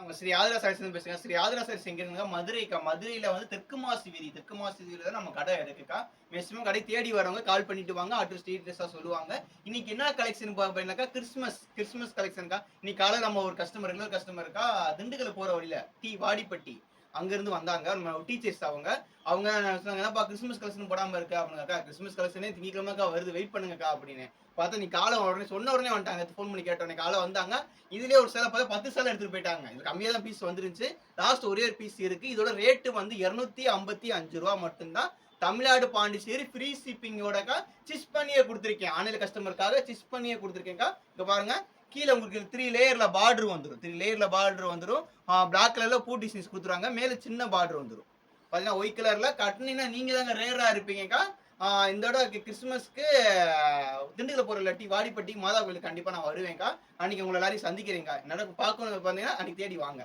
அவங்க ஸ்ரீ ஆதிரா சாரீஸ் பேசுங்க. ஸ்ரீ ஆதிரா சாரீஸ் எங்க இருக்குங்க? மதுரைக்கா. மதுரையில வந்து தெற்கு மாசி வீதி. தெற்கு மாசி வீதியில தான் நம்ம கடை இருக்குக்கா. மேக்ஸிமம் கடை தேடி வரவங்க கால் பண்ணிட்டு வாங்க. அட்ரஸ் டீட்டெயில்ஸா சொல்லுவாங்க. இன்னைக்கு என்ன கலெக்ஷன் பார்த்தீங்கன்னாக்கா, கிறிஸ்துமஸ் கலெக்ஷன்க்கா. இன்னைக்கு காலையில நம்ம ஒரு கஸ்டமர் ரெகுலர் கஸ்டமர்க்கா திண்டுக்கல் போற வழியில வாடிப்பட்டி. அங்கிருந்து வந்தாங்க. நம்ம டீச்சர்ஸ் அவங்க. அவங்க சொன்னாங்க, "என்னப்பா கிறிஸ்துமஸ் கலெக்ஷன் போடாம இருக்க?" அப்படின்னாங்க. "அக்கா கிறிஸ்துமஸ் கலெக்ஷனே திங்கட்கிழமைக்கா வருது. வெயிட் பண்ணுங்கக்கா" அப்படின்னு. பார்த்தா இன்னைக்கு காலை உடனே சொன்ன உடனே வந்துட்டாங்க. ஃபோன் பண்ணி கேட்ட உடனே காலை வந்தாங்க. இதுலயே ஒரு சேலை பார்த்தா 10 சேலை எடுத்துட்டு போயிட்டாங்க. இது கம்மியா தான் பீஸ் வந்துருந்துச்சு. லாஸ்ட் ஒரே ஒரு பீஸ் இருக்கு. இதோட ரேட் வந்து ரூ. 255 மட்டும் தான். தமிழ்நாடு, பாண்டிச்சேரி ஃப்ரீ ஷிப்பிங்கோடக்கா. ஸ்டிச் பண்ணியே குடுத்துருக்கேன். ஆன்லைன் கஸ்டமருக்காக ஸ்டிச் பண்ணியே குடுத்துருக்கேன்க்கா. இங்க பாருங்க. கீழ உங்களுக்கு 3 லேயர்ல பார்டர் வந்துரும். 3 லேயர்ல பார்டர் வந்துரும். பிளாக் கலர்ல பூ டிசைன்ஸ் குடுத்துருவாங்க. மேல சின்ன பார்டர் வந்துரும். பார்த்தீங்கன்னா ஒயிட் கலர்ல கட்டுனீங்கன்னா நீங்க தாங்க ரேரா இருப்பீங்கக்கா. இந்த தடவ கிறிஸ்துமஸ்க்கு திண்டுக்கல் போற இல்லாட்டி வாடிப்பட்டி மாதா கோயிலுக்கு கண்டிப்பா நான் வருவேன்க்கா. அன்னைக்கு உங்கள எல்லாரையும் சந்திக்கிறேன்க்கா. என்னோட பார்க்கணும் பார்த்தீங்கன்னா அன்னைக்கு தேடி வாங்க.